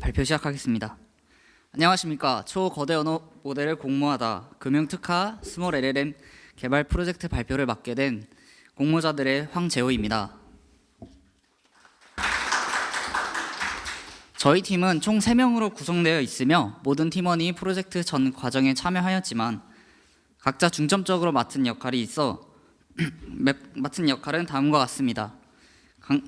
발표 시작하겠습니다. 안녕하십니까. 초거대 언어 모델을 공모하다 금융특화 스몰 LLM 개발 프로젝트 발표를 맡게 된 공모자들의 황재호입니다. 저희 팀은 총 3명으로 구성되어 있으며 모든 팀원이 프로젝트 전 과정에 참여하였지만 각자 중점적으로 맡은 역할이 있어 맡은 역할은 다음과 같습니다.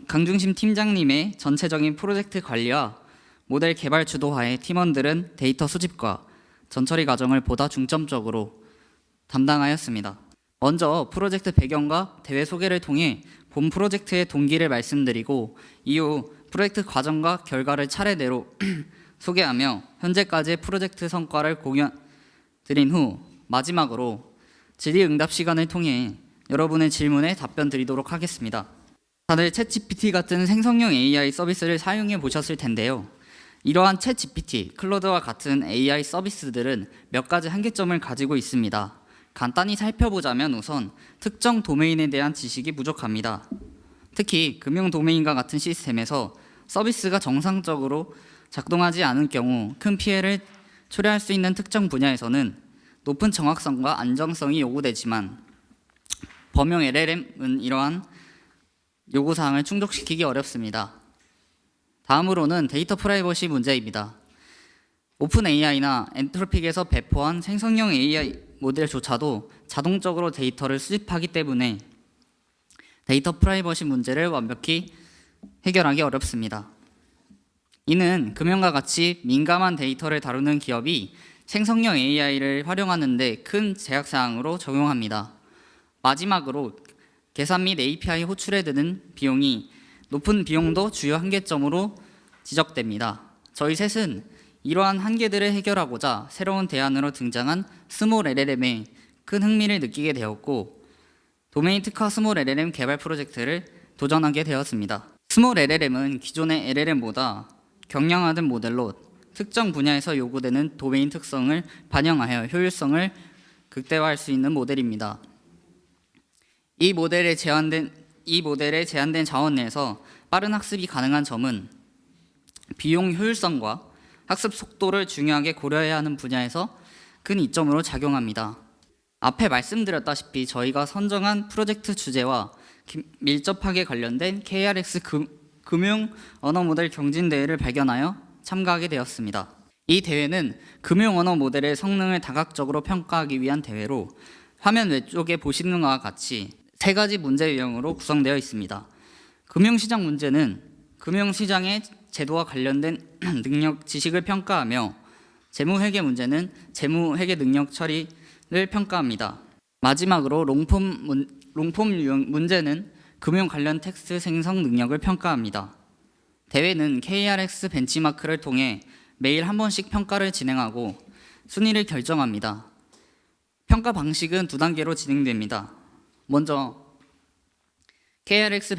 강중심 팀장님의 전체적인 프로젝트 관리와 모델 개발 주도하에 팀원들은 데이터 수집과 전처리 과정을 보다 중점적으로 담당하였습니다. 먼저 프로젝트 배경과 대회 소개를 통해 본 프로젝트의 동기를 말씀드리고 이후 프로젝트 과정과 결과를 차례대로 소개하며 현재까지의 프로젝트 성과를 공유 드린 후 마지막으로 질의응답 시간을 통해 여러분의 질문에 답변 드리도록 하겠습니다. 다들 챗GPT 같은 생성형 AI 서비스를 사용해 보셨을 텐데요. 이러한 챗GPT, 클로드와 같은 AI 서비스들은 몇 가지 한계점을 가지고 있습니다. 간단히 살펴보자면 우선 특정 도메인에 대한 지식이 부족합니다. 특히 금융 도메인과 같은 시스템에서 서비스가 정상적으로 작동하지 않을 경우 큰 피해를 초래할 수 있는 특정 분야에서는 높은 정확성과 안정성이 요구되지만 범용 LLM은 이러한 요구사항을 충족시키기 어렵습니다. 다음으로는 데이터 프라이버시 문제입니다. 오픈 AI나 엔트로픽에서 배포한 생성형 AI 모델조차도 자동적으로 데이터를 수집하기 때문에 데이터 프라이버시 문제를 완벽히 해결하기 어렵습니다. 이는 금융과 같이 민감한 데이터를 다루는 기업이 생성형 AI를 활용하는 데 큰 제약사항으로 적용합니다. 마지막으로 계산 및 API 호출에 드는 비용이 높은 비용도 주요 한계점으로 지적됩니다. 저희 셋은 이러한 한계들을 해결하고자 새로운 대안으로 등장한 스몰 LLM에 큰 흥미를 느끼게 되었고 도메인 특화 스몰 LLM 개발 프로젝트를 도전하게 되었습니다. 스몰 LLM은 기존의 LLM보다 경량화된 모델로 특정 분야에서 요구되는 도메인 특성을 반영하여 효율성을 극대화할 수 있는 모델입니다. 이 모델의 제한된 자원 내에서 빠른 학습이 가능한 점은 비용 효율성과 학습 속도를 중요하게 고려해야 하는 분야에서 큰 이점으로 작용합니다. 앞에 말씀드렸다시피 저희가 선정한 프로젝트 주제와 밀접하게 관련된 KRX 금융 언어 모델 경진 대회를 발견하여 참가하게 되었습니다. 이 대회는 금융 언어 모델의 성능을 다각적으로 평가하기 위한 대회로 화면 왼쪽에 보시는 것과 같이 3가지 문제 유형으로 구성되어 있습니다. 금융시장 문제는 금융시장의 제도와 관련된 능력, 지식을 평가하며 재무회계 문제는 재무회계 능력 처리를 평가합니다. 마지막으로 롱폼 유형 문제는 금융 관련 텍스트 생성 능력을 평가합니다. 대회는 KRX 벤치마크를 통해 매일 한 번씩 평가를 진행하고 순위를 결정합니다. 평가 방식은 2단계로 진행됩니다. 먼저 KRX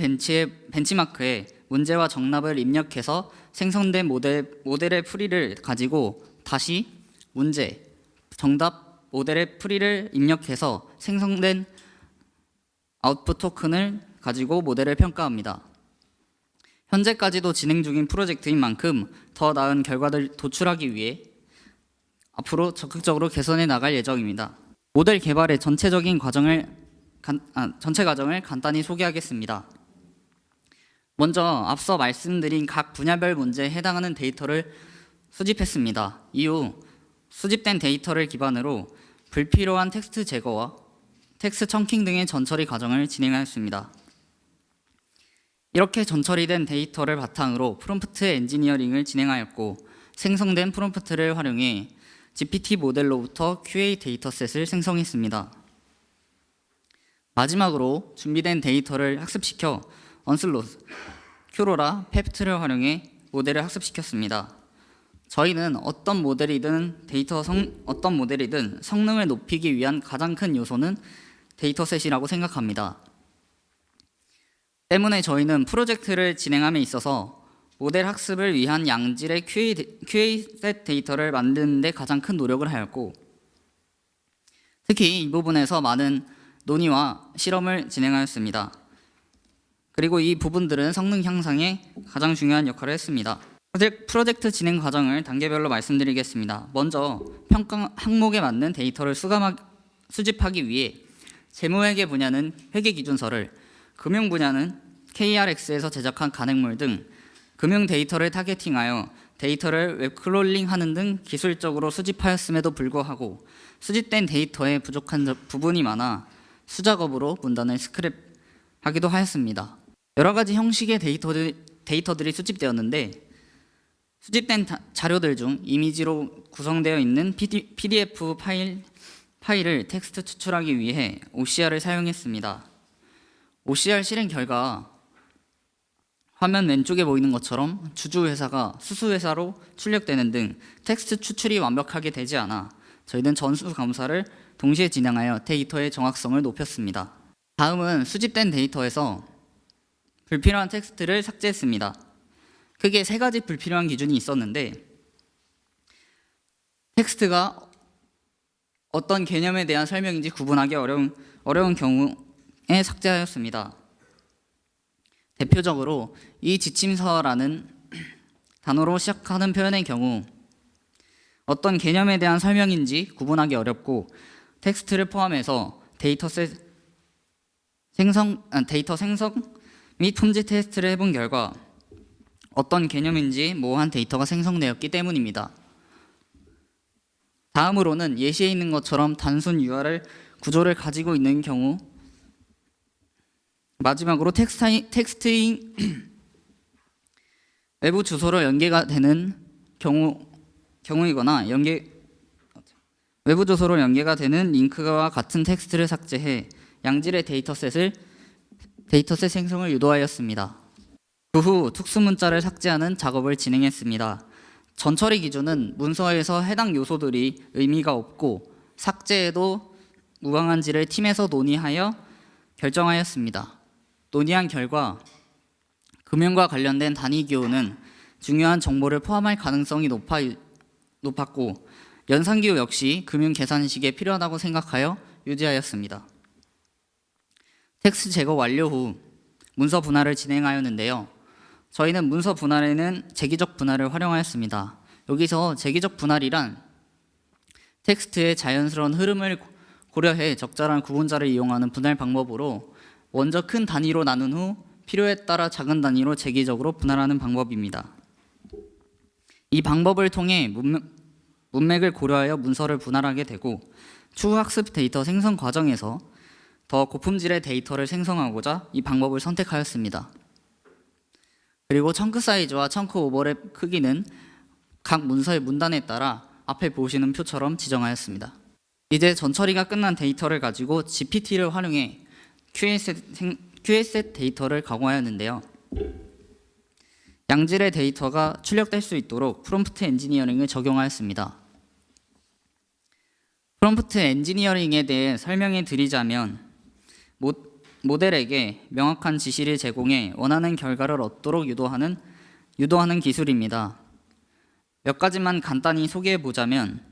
벤치마크에 문제와 정답을 입력해서 생성된 모델의 풀이를 가지고 다시 문제, 정답, 모델의 풀이를 입력해서 생성된 아웃풋 토큰을 가지고 모델을 평가합니다. 현재까지도 진행 중인 프로젝트인 만큼 더 나은 결과를 도출하기 위해 앞으로 적극적으로 개선해 나갈 예정입니다. 모델 개발의 전체 과정을 간단히 소개하겠습니다. 먼저 앞서 말씀드린 각 분야별 문제에 해당하는 데이터를 수집했습니다. 이후 수집된 데이터를 기반으로 불필요한 텍스트 제거와 텍스트 청킹 등의 전처리 과정을 진행하였습니다. 이렇게 전처리된 데이터를 바탕으로 프롬프트 엔지니어링을 진행하였고 생성된 프롬프트를 활용해 GPT 모델로부터 QA 데이터셋을 생성했습니다. 마지막으로 준비된 데이터를 학습시켜 언슬롯, 큐로라, 페프트를 활용해 모델을 학습시켰습니다. 저희는 어떤 모델이든 성능을 높이기 위한 가장 큰 요소는 데이터셋이라고 생각합니다. 때문에 저희는 프로젝트를 진행함에 있어서 모델 학습을 위한 양질의 QA셋 데이터를 만드는 데 가장 큰 노력을 하였고 특히 이 부분에서 많은 논의와 실험을 진행하였습니다. 그리고 이 부분들은 성능 향상에 가장 중요한 역할을 했습니다. 프로젝트 진행 과정을 단계별로 말씀드리겠습니다. 먼저 평가 항목에 맞는 데이터를 수집하기 위해 재무회계 분야는 회계기준서를, 금융 분야는 KRX에서 제작한 간행물 등 금융 데이터를 타겟팅하여 데이터를 웹크롤링하는 등 기술적으로 수집하였음에도 불구하고 수집된 데이터에 부족한 부분이 많아 수작업으로 문단을 스크랩하기도 하였습니다. 여러 가지 형식의 데이터들이 수집되었는데 수집된 자료들 중 이미지로 구성되어 있는 PDF 파일을 텍스트 추출하기 위해 OCR을 사용했습니다. OCR 실행 결과 화면 왼쪽에 보이는 것처럼 주주회사가 수수회사로 출력되는 등 텍스트 추출이 완벽하게 되지 않아 저희는 전수감사를 동시에 진행하여 데이터의 정확성을 높였습니다. 다음은 수집된 데이터에서 불필요한 텍스트를 삭제했습니다. 크게 세 가지 불필요한 기준이 있었는데, 텍스트가 어떤 개념에 대한 설명인지 구분하기 어려운 경우에 삭제하였습니다. 대표적으로 이 지침서라는 단어로 시작하는 표현의 경우 어떤 개념에 대한 설명인지 구분하기 어렵고 텍스트를 포함해서 데이터 생성 및 품질 테스트를 해본 결과 어떤 개념인지 모호한 데이터가 생성되었기 때문입니다. 다음으로는 예시에 있는 것처럼 단순 URL 구조를 가지고 있는 경우, 마지막으로 텍스트인 외부 주소로 연계가 되는 경우이거나 외부 주소로 연계가 되는 링크와 같은 텍스트를 삭제해 양질의 데이터셋 생성을 유도하였습니다. 그 후 특수문자를 삭제하는 작업을 진행했습니다. 전처리 기준은 문서에서 해당 요소들이 의미가 없고 삭제해도 무방한지를 팀에서 논의하여 결정하였습니다. 논의한 결과 금융과 관련된 단위 기호는 중요한 정보를 포함할 가능성이 높았고 연산 기호 역시 금융 계산식에 필요하다고 생각하여 유지하였습니다. 텍스트 제거 완료 후 문서 분할을 진행하였는데요. 저희는 문서 분할에는 재기적 분할을 활용하였습니다. 여기서 재기적 분할이란 텍스트의 자연스러운 흐름을 고려해 적절한 구분자를 이용하는 분할 방법으로 먼저 큰 단위로 나눈 후 필요에 따라 작은 단위로 재기적으로 분할하는 방법입니다. 이 방법을 통해 문맥을 고려하여 문서를 분할하게 되고 추후 학습 데이터 생성 과정에서 더 고품질의 데이터를 생성하고자 이 방법을 선택하였습니다. 그리고 청크 사이즈와 청크 오버랩 크기는 각 문서의 문단에 따라 앞에 보시는 표처럼 지정하였습니다. 이제 전처리가 끝난 데이터를 가지고 GPT를 활용해 QA셋 데이터를 가공하였는데요. 양질의 데이터가 출력될 수 있도록 프롬프트 엔지니어링을 적용하였습니다. 프롬프트 엔지니어링에 대해 설명해 드리자면 모델에게 명확한 지시를 제공해 원하는 결과를 얻도록 유도하는 기술입니다. 몇 가지만 간단히 소개해 보자면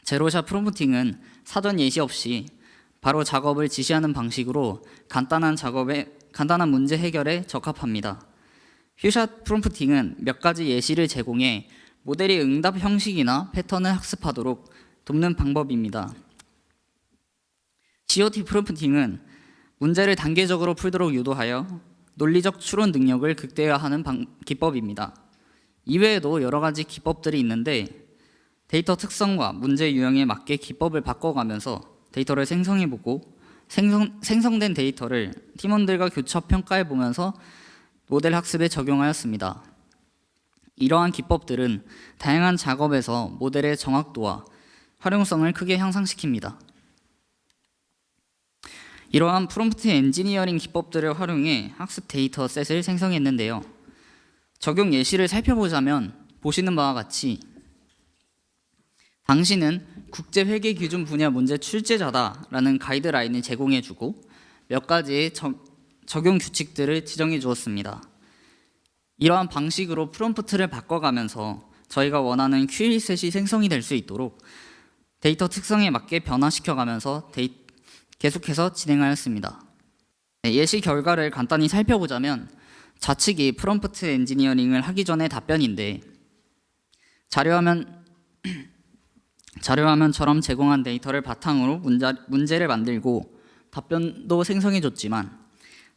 제로샷 프롬프팅은 사전 예시 없이 바로 작업을 지시하는 방식으로 간단한 문제 해결에 적합합니다. 퓨샷 프롬프팅은 몇 가지 예시를 제공해 모델이 응답 형식이나 패턴을 학습하도록 돕는 방법입니다. COT 프롬프팅은 문제를 단계적으로 풀도록 유도하여 논리적 추론 능력을 극대화하는 기법입니다. 이외에도 여러 가지 기법들이 있는데 데이터 특성과 문제 유형에 맞게 기법을 바꿔가면서 데이터를 생성해보고 생성된 데이터를 팀원들과 교차 평가해보면서 모델 학습에 적용하였습니다. 이러한 기법들은 다양한 작업에서 모델의 정확도와 활용성을 크게 향상시킵니다. 이러한 프롬프트 엔지니어링 기법들을 활용해 학습 데이터셋을 생성했는데요. 적용 예시를 살펴보자면 보시는 바와 같이 당신은 국제회계기준 분야 문제 출제자다라는 가이드라인을 제공해주고 몇 가지의 적용 규칙들을 지정해 주었습니다. 이러한 방식으로 프롬프트를 바꿔가면서 저희가 원하는 QA셋이 생성이 될 수 있도록 데이터 특성에 맞게 변화시켜가면서 계속해서 진행하였습니다. 예시 결과를 간단히 살펴보자면 좌측이 프롬프트 엔지니어링을 하기 전의 답변인데 자료화면처럼 제공한 데이터를 바탕으로 문제를 만들고 답변도 생성해줬지만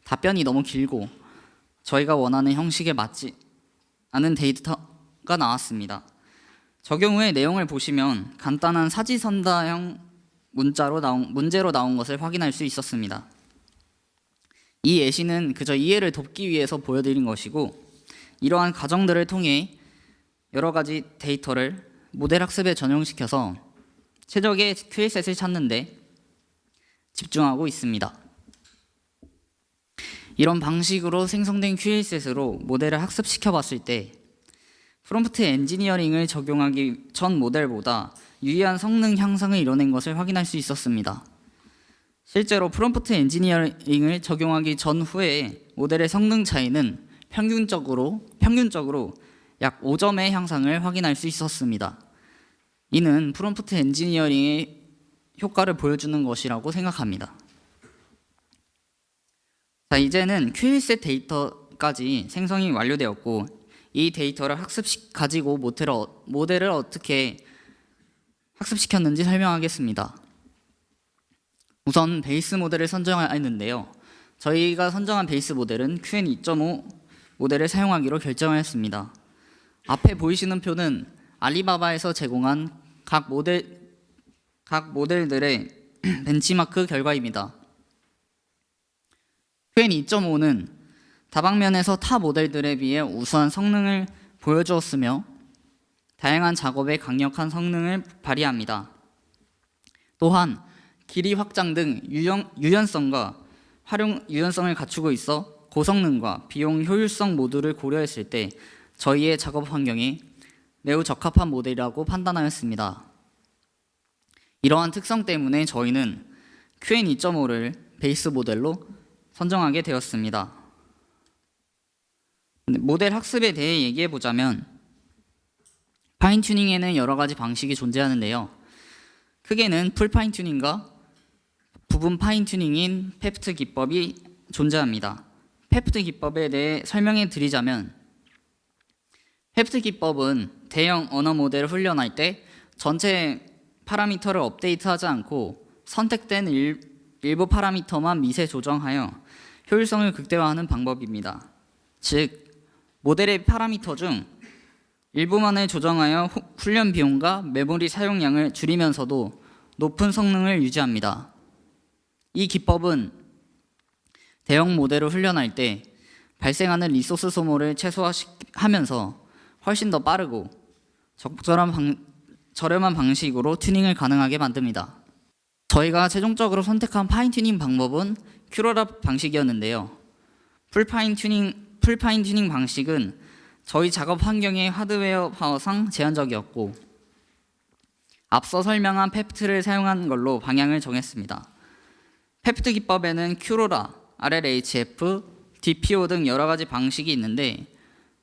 답변이 너무 길고 저희가 원하는 형식에 맞지 않은 데이터가 나왔습니다. 저 경우에 내용을 보시면 간단한 사지선다형 문제로 나온 것을 확인할 수 있었습니다. 이 예시는 그저 이해를 돕기 위해서 보여드린 것이고 이러한 과정들을 통해 여러 가지 데이터를 모델 학습에 전용시켜서 최적의 큐에셋을 찾는 데 집중하고 있습니다. 이런 방식으로 생성된 큐에셋으로 모델을 학습시켜 봤을 때 프롬프트 엔지니어링을 적용하기 전 모델보다 유의한 성능 향상을 이뤄낸 것을 확인할 수 있었습니다. 실제로 프롬프트 엔지니어링을 적용하기 전후에 모델의 성능 차이는 평균적으로 약 5점의 향상을 확인할 수 있었습니다. 이는 프롬프트 엔지니어링의 효과를 보여주는 것이라고 생각합니다. 자, 이제는 큐에셋 데이터까지 생성이 완료되었고 이 데이터를 가지고 모델을 어떻게 학습시켰는지 설명하겠습니다. 우선 베이스 모델을 선정했는데요. 저희가 선정한 베이스 모델은 QN2.5 모델을 사용하기로 결정하였습니다. 앞에 보이시는 표는 알리바바에서 제공한 각 모델들의 벤치마크 결과입니다. QN2.5는 다방면에서 타 모델들에 비해 우수한 성능을 보여주었으며 다양한 작업에 강력한 성능을 발휘합니다. 또한 길이 확장 등 유연성을 갖추고 있어 고성능과 비용 효율성 모두를 고려했을 때 저희의 작업 환경에 매우 적합한 모델이라고 판단하였습니다. 이러한 특성 때문에 저희는 QN2.5를 베이스 모델로 선정하게 되었습니다. 모델 학습에 대해 얘기해 보자면 파인 튜닝에는 여러 가지 방식이 존재하는데요. 크게는 풀 파인 튜닝과 부분 파인 튜닝인 페프트 기법이 존재합니다. 페프트 기법에 대해 설명해 드리자면 페프트 기법은 대형 언어 모델을 훈련할 때 전체 파라미터를 업데이트하지 않고 선택된 일부 파라미터만 미세 조정하여 효율성을 극대화하는 방법입니다. 즉 모델의 파라미터 중 일부만을 조정하여 훈련 비용과 메모리 사용량을 줄이면서도 높은 성능을 유지합니다. 이 기법은 대형 모델을 훈련할 때 발생하는 리소스 소모를 최소화하면서 훨씬 더 빠르고 저렴한 방식으로 튜닝을 가능하게 만듭니다. 저희가 최종적으로 선택한 파인 튜닝 방법은 큐로라 방식이었는데요. 풀 파인 튜닝 방식은 저희 작업 환경의 하드웨어 파워상 제한적이었고 앞서 설명한 페프트를 사용한 걸로 방향을 정했습니다. 페프트 기법에는 큐로라, RLHF, DPO 등 여러 가지 방식이 있는데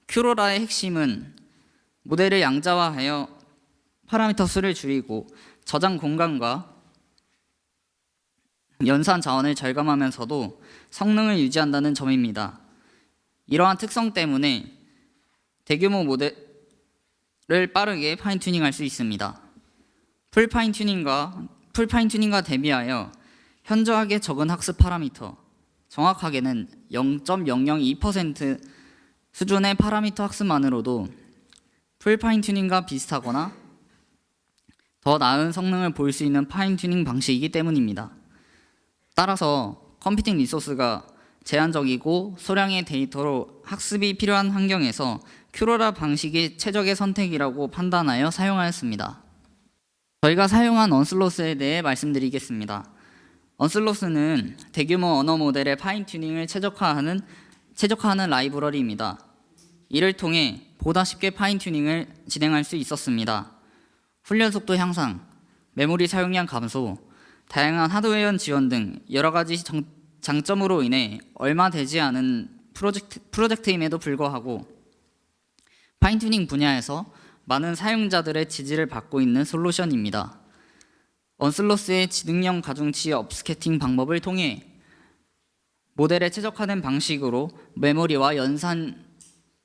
큐로라의 핵심은 모델을 양자화하여 파라미터 수를 줄이고 저장 공간과 연산 자원을 절감하면서도 성능을 유지한다는 점입니다. 이러한 특성 때문에 대규모 모델을 빠르게 파인 튜닝할 수 있습니다. 풀 파인 튜닝과 대비하여 현저하게 적은 학습 파라미터, 정확하게는 0.002% 수준의 파라미터 학습만으로도 풀 파인 튜닝과 비슷하거나 더 나은 성능을 보일 수 있는 파인 튜닝 방식이기 때문입니다. 따라서 컴퓨팅 리소스가 제한적이고 소량의 데이터로 학습이 필요한 환경에서 큐로라 방식이 최적의 선택이라고 판단하여 사용하였습니다. 저희가 사용한 언슬로스에 대해 말씀드리겠습니다. 언슬로스는 대규모 언어 모델의 파인 튜닝을 최적화하는 라이브러리입니다. 이를 통해 보다 쉽게 파인 튜닝을 진행할 수 있었습니다. 훈련 속도 향상, 메모리 사용량 감소, 다양한 하드웨어 지원 등 여러 가지 장점으로 인해 얼마 되지 않은 프로젝트임에도 불구하고 파인 튜닝 분야에서 많은 사용자들의 지지를 받고 있는 솔루션입니다. 언슬로스의 지능형 가중치 업스캐팅 방법을 통해 모델에 최적화된 방식으로 메모리와 연산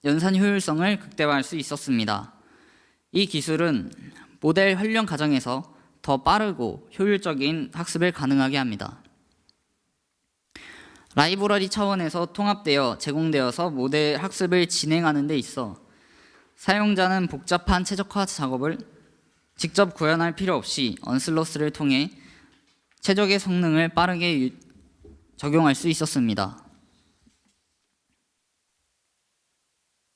효율성을 극대화할 수 있었습니다. 이 기술은 모델 훈련 과정에서 더 빠르고 효율적인 학습을 가능하게 합니다. 라이브러리 차원에서 통합되어 제공되어서 모델 학습을 진행하는 데 있어 사용자는 복잡한 최적화 작업을 직접 구현할 필요 없이 언슬러스를 통해 최적의 성능을 빠르게 적용할 수 있었습니다.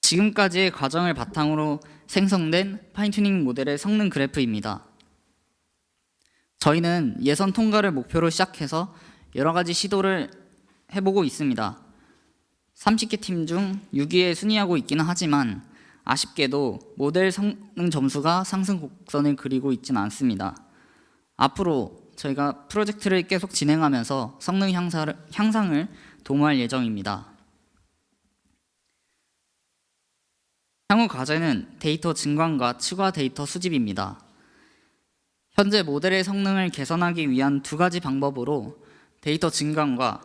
지금까지의 과정을 바탕으로 생성된 파인튜닝 모델의 성능 그래프입니다. 저희는 예선 통과를 목표로 시작해서 여러 가지 시도를 해보고 있습니다. 30개 팀 중 6위에 순위하고 있기는 하지만 아쉽게도 모델 성능 점수가 상승 곡선을 그리고 있지는 않습니다. 앞으로 저희가 프로젝트를 계속 진행하면서 성능 향상을 도모할 예정입니다. 향후 과제는 데이터 증강과 추가 데이터 수집입니다. 현재 모델의 성능을 개선하기 위한 두 가지 방법으로 데이터 증강을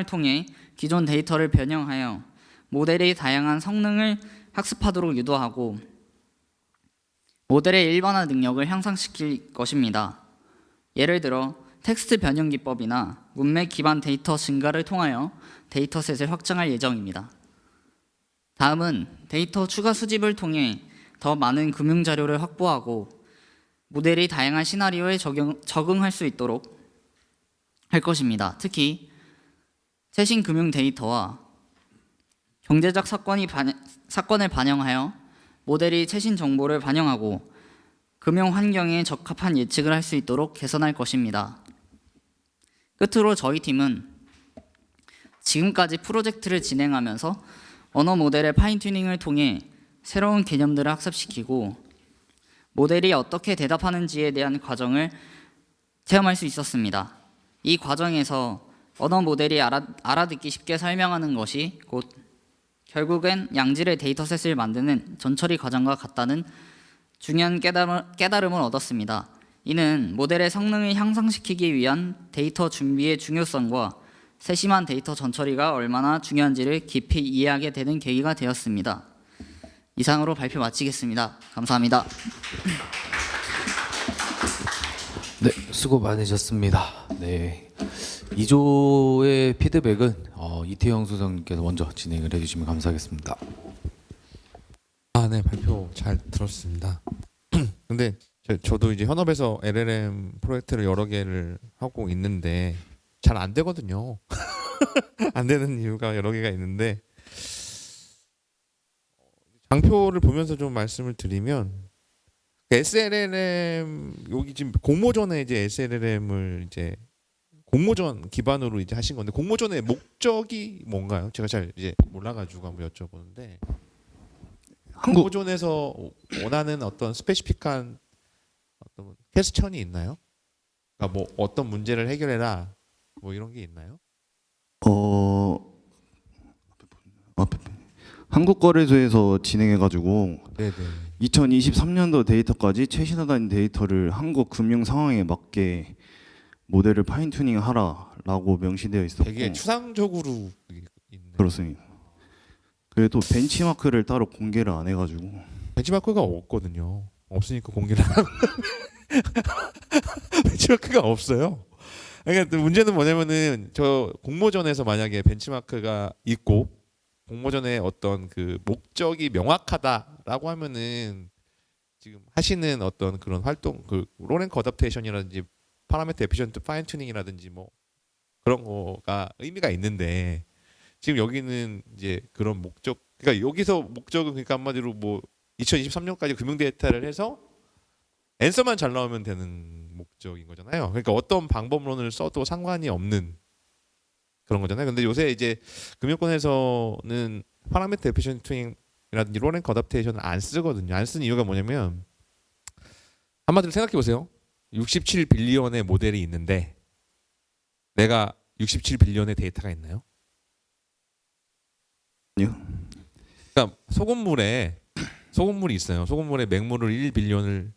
통해 기존 데이터를 변형하여 모델의 다양한 성능을 학습하도록 유도하고 모델의 일반화 능력을 향상시킬 것입니다. 예를 들어 텍스트 변형 기법이나 문맥 기반 데이터 증가를 통하여 데이터셋을 확장할 예정입니다. 다음은 데이터 추가 수집을 통해 더 많은 금융 자료를 확보하고 모델이 다양한 시나리오에 적응할 수 있도록 할 것입니다. 특히 최신 금융 데이터와 경제적 사건을 반영하여 모델이 최신 정보를 반영하고 금융 환경에 적합한 예측을 할 수 있도록 개선할 것입니다. 끝으로 저희 팀은 지금까지 프로젝트를 진행하면서 언어 모델의 파인튜닝을 통해 새로운 개념들을 학습시키고 모델이 어떻게 대답하는지에 대한 과정을 체험할 수 있었습니다. 이 과정에서 언어 모델이 알아듣기 쉽게 설명하는 것이 곧 결국엔 양질의 데이터셋을 만드는 전처리 과정과 같다는 중요한 깨달음을 얻었습니다. 이는 모델의 성능을 향상시키기 위한 데이터 준비의 중요성과 세심한 데이터 전처리가 얼마나 중요한지를 깊이 이해하게 되는 계기가 되었습니다. 이상으로 발표 마치겠습니다. 감사합니다. 네, 수고 많으셨습니다. 네, 2조의 피드백은 이태영 소장님께서 먼저 진행을 해주시면 감사하겠습니다. 네, 발표 잘 들었습니다. 근데 저도 이제 현업에서 LLM 프로젝트를 여러 개를 하고 있는데 잘 안 되거든요. 안 되는 이유가 여러 개가 있는데 장표를 보면서 좀 말씀을 드리면 SLLM 여기 지금 공모전에 이제 SLLM을 이제 공모전 기반으로 이제 하신 건데 공모전의 목적이 뭔가요? 제가 잘 이제 몰라가지고 한번 여쭤보는데 공모전에서 원하는 어떤 스페시픽한 어떤 퀘스천이 있나요? 그러니까 뭐 어떤 문제를 해결해라 뭐 이런 게 있나요? 한국거래소에서 진행해가지고 네네. 2023년도 데이터까지 최신화된 데이터를 한국 금융 상황에 맞게 모델을 파인튜닝하라라고 명시되어 있었고 되게 추상적으로 있네. 그렇습니다. 그래도 벤치마크를 따로 공개를 안 해가지고 벤치마크가 없거든요. 없으니까 공개를 안 하고 벤치마크가 없어요. 그러니까 문제는 뭐냐면은 저 공모전에서 만약에 벤치마크가 있고 공모전의 어떤 그 목적이 명확하다라고 하면은 지금 하시는 어떤 그런 활동 그 로랭크 어댑테이션이라든지 파라미터 에피션트 파인 튜닝이라든지 뭐 그런 거가 의미가 있는데 지금 여기는 이제 그런 목적 그러니까 여기서 목적은 그러니까 한마디로 뭐 2023년까지 금융 데이터를 해서 앤서만 잘 나오면 되는 목적인 거잖아요. 그러니까 어떤 방법론을 써도 상관이 없는 그런 거잖아요. 근데 요새 이제 금융권에서는 파라미터 에피션트 튜닝이라든지 로랭크 어댑테이션을 안 쓰거든요. 안 쓰는 이유가 뭐냐면 한마디로 생각해 보세요. 67빌리언의 모델이 있는데 내가 67빌리언의 데이터가 있나요? 아니요. 그러니까 소금물이 있어요. 소금물에 맹물을 1빌리언을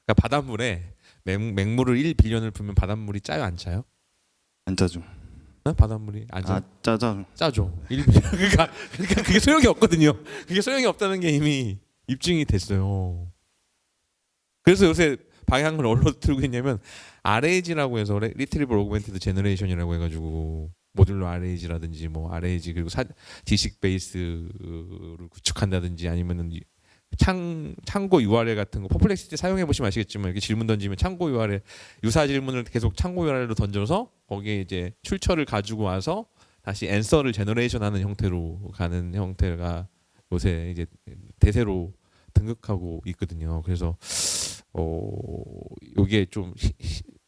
그러니까 바닷물에 맹물을 1빌리언을 부으면 바닷물이 짜요, 안 짜요? 안 짜죠. 바닷물이 안 아 짜장. 짜죠. 그러니까 그게 소용이 없거든요. 그게 소용이 없다는 게 이미 입증이 됐어요. 그래서 요새 방향을 어디로 틀고 있냐면 RAG라고 해서 리트리버 오그멘티드 제너레이션이라고 해가지고 모듈러 RAG라든지 뭐 RAG 그리고 지식 베이스를 구축한다든지 아니면은 창고 URL 같은 거 퍼플렉시티 사용해 보시면 아시겠지만 이렇게 질문 던지면 창고 URL 유사 질문을 계속 창고 URL로 던져서 거기에 이제 출처를 가지고 와서 다시 앤서를 제너레이션하는 형태로 가는 형태가 요새 이제 대세로 등극하고 있거든요. 그래서 이게 좀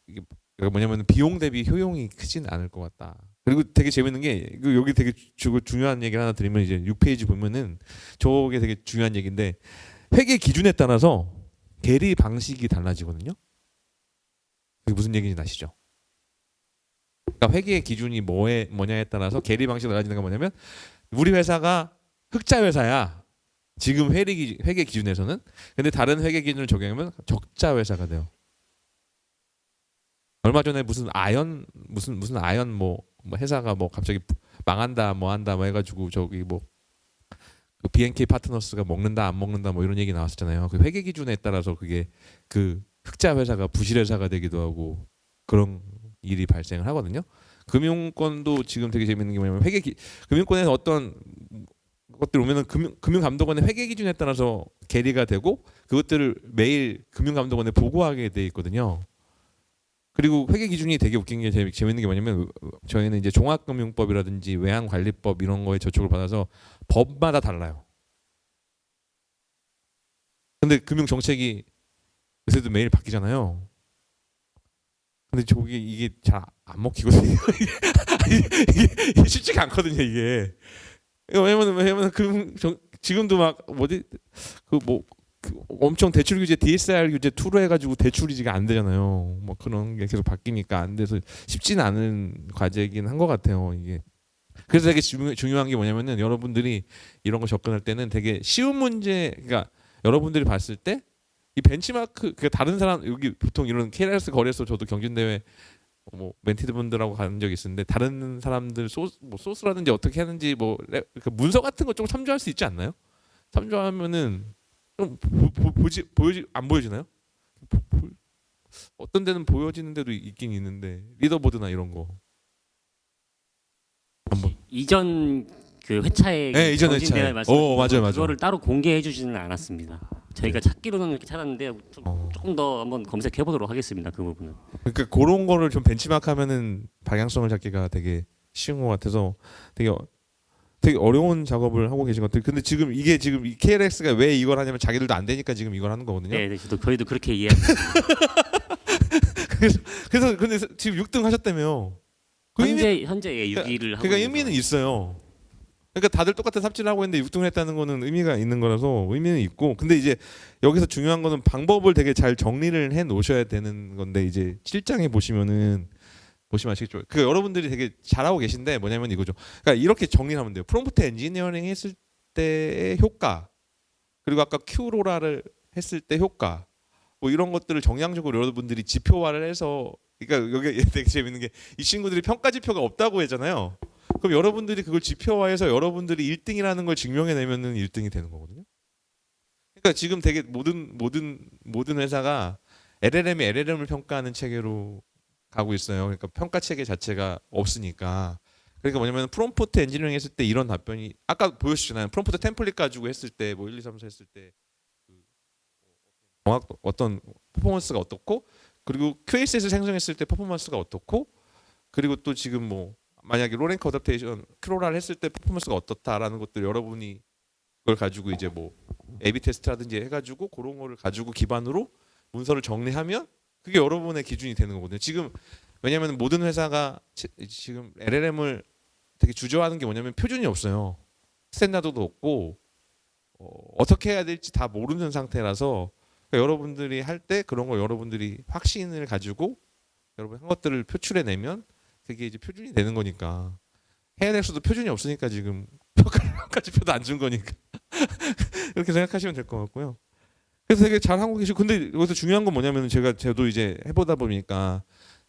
이게 뭐냐면 비용 대비 효용이 크진 않을 것 같다. 그리고 되게 재밌는 게 여기 되게 중요한 얘기를 하나 드리면 이제 6페이지 보면은 저게 되게 중요한 얘기인데 회계 기준에 따라서 계리 방식이 달라지거든요. 그게 무슨 얘기인지 아시죠? 그러니까 회계의 기준이 뭐냐에 따라서 계리 방식이 달라지는 게 뭐냐면 우리 회사가 흑자 회사야. 지금 회계 기준에서는. 근데 다른 회계 기준을 적용하면 적자 회사가 돼요. 얼마 전에 무슨 아연 뭐 회사가 뭐 갑자기 망한다 뭐 한다 뭐 해가지고 저기 뭐 그 BNK 파트너스가 먹는다 안 먹는다 뭐 이런 얘기 나왔었잖아요. 그 회계 기준에 따라서 그게 그 흑자 회사가 부실 회사가 되기도 하고 그런 일이 발생을 하거든요. 금융권도 지금 되게 재밌는 게 뭐냐면 금융권에서 어떤 것들 오면은 금융감독원의 회계 기준에 따라서 계리가 되고 그것들을 매일 금융감독원에 보고하게 돼 있거든요. 그리고 회계 기준이 되게 웃긴 게 재밌는 게 뭐냐면 저희는 이제 종합금융법이라든지 외환관리법 이런 거에 저촉을 받아서 법마다 달라요. 근데 금융 정책이 요새도 매일 바뀌잖아요. 근데 이게 잘 안 먹히거든요. 이게 쉽지가 않거든요. 이게 왜냐면 지금도 막 엄청 대출 규제 DSR 규제 2로 해가지고 대출 유지가 안 되잖아요. 뭐 그런 게 계속 바뀌니까 안 돼서 쉽지는 않은 과제이긴 한 것 같아요. 이게 그래서 되게 중요한 게 뭐냐면은 여러분들이 이런 거 접근할 때는 되게 쉬운 문제, 그러니까 여러분들이 봤을 때 이 벤치마크, 그러니까 다른 사람 여기 보통 이런 KLS 거래소 저도 경진대회 뭐 멘티드 분들하고 간 적이 있었는데 다른 사람들 소스라든지 어떻게 하는지 뭐 문서 같은 거 좀 참조할 수 있지 않나요? 참조하면은 좀 안 보여지나요? 어떤 데는 보여지는 데도 있긴 있는데 리더보드나 이런 거 한번. 이전 그 회차에 네, 이전 정진대회 회차에. 말씀하신 맞아요. 그거를 따로 공개해 주지는 않았습니다. 저희가 찾기로는 이렇게 찾았는데 조금 더 한번 검색해 보도록 하겠습니다. 그 부분은. 그러니까 그런 거를 좀 벤치마크하면은 방향성을 잡기가 되게 쉬운 것 같아서 되게 어려운 작업을 하고 계신 것 같아요. 근데 지금 이 KLX가 왜 이걸 하냐면 자기들도 안 되니까 지금 이걸 하는 거거든요. 네, 저희도 그렇게 이해합니다. 그래서 근데 지금 6등 하셨다며. 현재 6위를 하고 그러니까 있는 의미는 상황. 있어요. 그러니까 다들 똑같은 삽질을 하고 있는데 6등을 했다는 거는 의미가 있는 거라서 의미는 있고, 근데 이제 여기서 중요한 거는 방법을 되게 잘 정리를 해 놓으셔야 되는 건데, 이제 실장에 보시면 아시겠죠. 그 여러분들이 되게 잘하고 계신데 뭐냐면 이거죠. 그러니까 이렇게 정리를 하면 돼요. 프롬프트 엔지니어링 했을 때의 효과, 그리고 아까 큐로라를 했을 때 효과, 뭐 이런 것들을 정량적으로 여러분들이 지표화를 해서, 그러니까 여기 되게 재밌는 게 이 친구들이 평가 지표가 없다고 했잖아요. 그럼 여러분들이 그걸 지표화해서 여러분들이 1등이라는 걸 증명해내면은 1등이 되는 거거든요. 그러니까 지금 되게 모든 회사가 LLM이 LLM을 평가하는 체계로 가고 있어요. 그러니까 평가 체계 자체가 없으니까. 그러니까 뭐냐면 프롬프트 엔지니어링 했을 때 이런 답변이 아까 보여주셨잖아요. 프롬프트 템플릿 가지고 했을 때 뭐 1, 2, 3, 4 했을 때 정확 어떤 퍼포먼스가 어떻고, 그리고 QAS를 생성했을 때 퍼포먼스가 어떻고, 그리고 또 지금 뭐 만약에 로랭크 어댑테이션 크로라를 했을 때 퍼포먼스가 어떻다라는 것들 여러분이 그걸 가지고 이제 뭐 A/B 테스트라든지 해가지고 그런 거를 가지고 기반으로 문서를 정리하면 그게 여러분의 기준이 되는 거거든요. 지금 왜냐하면 모든 회사가 지금 LLM을 되게 주저하는 게 뭐냐면 표준이 없어요. 스탠다드도 없고 어떻게 해야 될지 다 모르는 상태라서, 그러니까 여러분들이 할 때 그런 거 여러분들이 확신을 가지고 여러분 한 것들을 표출해내면 그게 이제 표준이 되는 거니까. 해외넥스도 표준이 없으니까 지금 평가지표도 안 준 거니까 이렇게 생각하시면 될 것 같고요. 그래서 되게 잘 하고 계시고, 근데 여기서 중요한 건 뭐냐면 저도 이제 해보다 보니까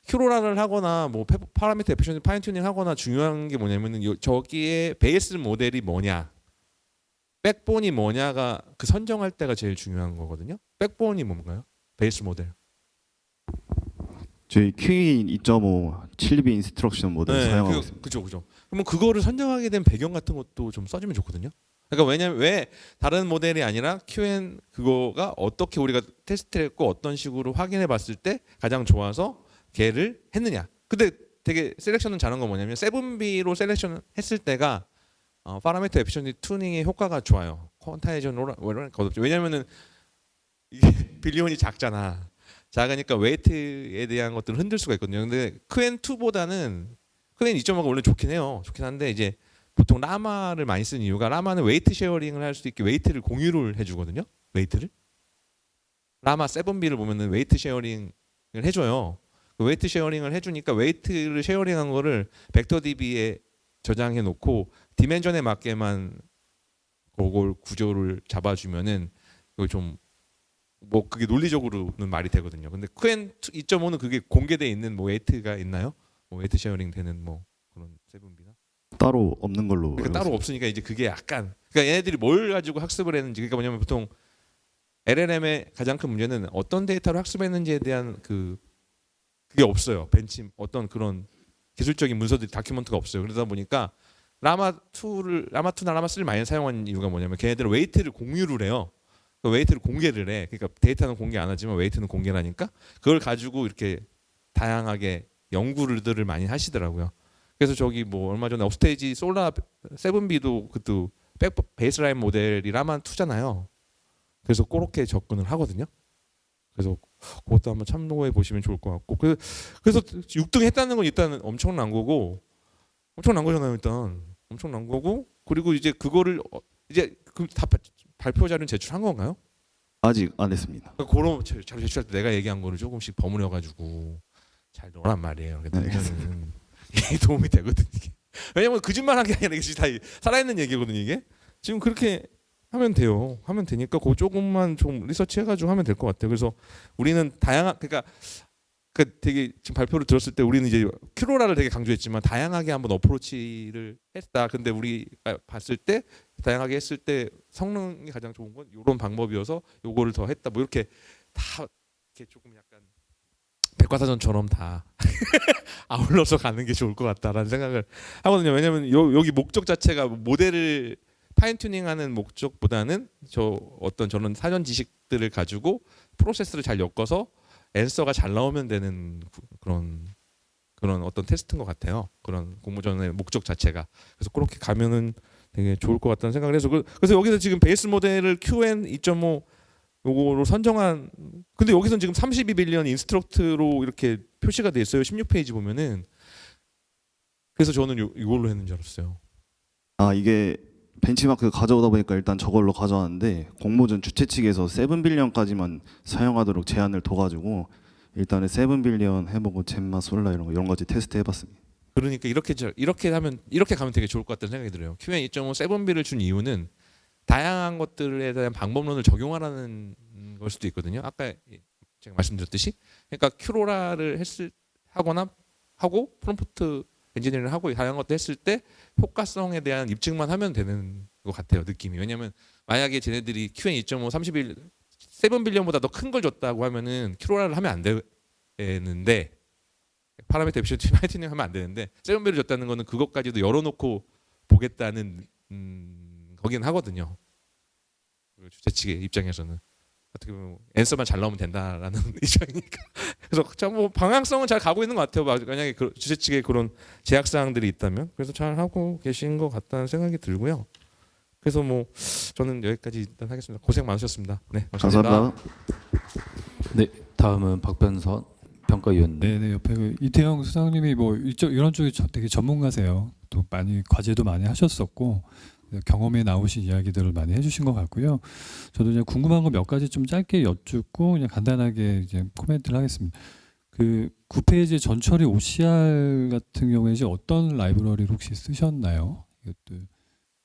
큐로라를 하거나 뭐 파라미터 에피션시 파인 튜닝 하거나 중요한 게 뭐냐면은 저기에 베이스 모델이 뭐냐, 백본이 뭐냐가 그 선정할 때가 제일 중요한 거거든요. 백본이 뭔가요? 베이스 모델. 저희 Q 2.5 7B 인스트럭션 모델 사용하고 있습니다. 그죠. 그러면 그거를 선정하게 된 배경 같은 것도 좀 써주면 좋거든요. 그러니까 왜냐면 왜 다른 모델이 아니라 QN 그거가 어떻게 우리가 테스트했고 어떤 식으로 확인해 봤을 때 가장 좋아서 걔를 했느냐. 근데 되게 셀렉션은 잘한 건 뭐냐면 7B로 셀렉션 했을 때가 파라미터 에피션시 튜닝의 효과가 좋아요. 퀀타이전 왜냐면은 이게 빌리온이 작잖아. 작으니까 웨이트에 대한 것들을 흔들 수가 있거든요. 근데 QN2보다는 QN 2.5가 원래 좋긴 해요. 좋긴 한데 이제 보통 라마를 많이 쓰는 이유가 라마는 웨이트 쉐어링을 할 수 있게 웨이트를 공유를 해주거든요. 웨이트를 라마 7B를 보면은 웨이트 쉐어링을 해줘요. 그 웨이트 쉐어링을 해주니까 웨이트를 쉐어링한 거를 벡터 DB에 저장해 놓고 디멘전에 맞게만 그걸 구조를 잡아주면은 그걸 좀 뭐 그게 논리적으로는 말이 되거든요. 근데 QN 2.5는 그게 공개돼 있는 뭐 웨이트가 있나요? 뭐 웨이트 쉐어링 되는 뭐 그런 7B나 따로 없는 걸로. 그러니까 알고 따로 있습니다. 없으니까 이제 그게 약간 그러니까 얘네들이 뭘 가지고 학습을 했는지 그러니까 뭐냐면 보통 LLM의 가장 큰 문제는 어떤 데이터를 학습했는지에 대한 그게 없어요. 벤치 어떤 그런 기술적인 문서들이 다큐멘트가 없어요. 그러다 보니까 라마 2나 라마 3를 많이 사용한 이유가 뭐냐면 걔네들은 웨이트를 공유를 해요. 그 웨이트를 공개를 해. 그러니까 데이터는 공개 안 하지만 웨이트는 공개를 하니까 그걸 가지고 이렇게 다양하게 연구들을 많이 하시더라고요. 그래서 저기 뭐 얼마 전에 업스테이지 솔라 7B도 그것도 베이스라인 모델이 라마 2잖아요. 그래서 그렇게 접근을 하거든요. 그래서 그것도 한번 참고해 보시면 좋을 것 같고 그래서 6등 했다는 건 일단 엄청난 거고 엄청난 거잖아요. 일단 엄청난 거고 그리고 이제 그거를 이제 다 발표 자료는 제출한 건가요? 아직 안 했습니다. 그런 자료 제출할 때 내가 얘기한 거를 조금씩 버무려 가지고 잘 넣으란 말이에요. 그러면 이게 도움이 되거든 이게. 왜냐면 거짓말한 게 아니라 이게 다 살아있는 얘기거든요. 이게 지금 그렇게 하면 돼요. 하면 되니까 그거 조금만 좀 리서치 해가지고 하면 될 것 같아요. 그래서 우리는 다양한 그러니까 되게 지금 발표를 들었을 때 우리는 이제 큐로라를 되게 강조했지만 다양하게 한번 어프로치를 했다. 근데 우리가 봤을 때 다양하게 했을 때 성능이 가장 좋은 건 이런 방법이어서 요거를 더 했다. 뭐 이렇게 다 이렇게 조금 약간 백과사전처럼 다 아울러서 가는 게 좋을 것 같다라는 생각을 하거든요. 왜냐하면 여기 목적 자체가 모델을 파인 튜닝하는 목적보다는 저는 사전 지식들을 가지고 프로세스를 잘 엮어서 앤서가 잘 나오면 되는 그런 어떤 테스트인 것 같아요. 그런 공모전의 목적 자체가. 그래서 그렇게 가면은 되게 좋을 것 같다는 생각을 해서 그래서 여기서 지금 베이스 모델을 QN 2.5 요거로 선정한 근데 여기서는 지금 32빌리언 인스트럭트로 이렇게 표시가 돼 있어요. 16페이지 보면은. 그래서 저는 이걸로 했는 줄 알았어요. 아 이게 벤치마크 가져오다 보니까 일단 저걸로 가져왔는데 공모전 주최 측에서 7빌리언까지만 사용하도록 제한을 둬가지고 일단은 7빌리언 해보고 젬마 솔라 이런 거지 테스트 해봤습니다. 그러니까 이렇게 가면 되게 좋을 것 같다는 생각이 들어요. QN 2.5 7B를 준 이유는 다양한 것들에 대한 방법론을 적용하라는 걸 수도 있거든요. 아까 제가 말씀드렸듯이 그러니까 큐로라를 하고 프롬프트 엔지니어링을 하고 다양한 것도 했을 때 효과성에 대한 입증만 하면 되는 것 같아요. 느낌이. 왜냐면 만약에 쟤네들이 QN 2.5 31 7빌리언보다 더 큰 걸 줬다고 하면은 큐로라를 하면 안 되는데 파라미터 에피션시 파이팅을 하면 안 되는데 7빌리언 줬다는 거는 그것까지도 열어놓고 보겠다는 거긴 하거든요. 주최 측의 입장에서는 어떻게 보면 앤서만 잘 나오면 된다라는 입장이니까. 그래서 참 뭐 방향성은 잘 가고 있는 것 같아요. 만약에 주최 측에 그런 제약 사항들이 있다면 그래서 잘 하고 계신 것 같다는 생각이 들고요. 그래서 뭐 저는 여기까지 일단 하겠습니다. 고생 많으셨습니다. 네, 감사합니다. 네, 다음은 박변선 평가위원님. 네네 옆에 그 이태영 수장님이 뭐 이런 쪽에 되게 전문가세요. 또 많이 과제도 많이 하셨었고 경험에 나오신 이야기들을 많이 해주신 것 같고요. 저도 이제 궁금한 거 몇 가지 좀 짧게 여쭙고 그냥 간단하게 이제 코멘트를 하겠습니다. 그 9페이지 전처리 OCR 같은 경우에 이제 어떤 라이브러리를 혹시 쓰셨나요? 이것도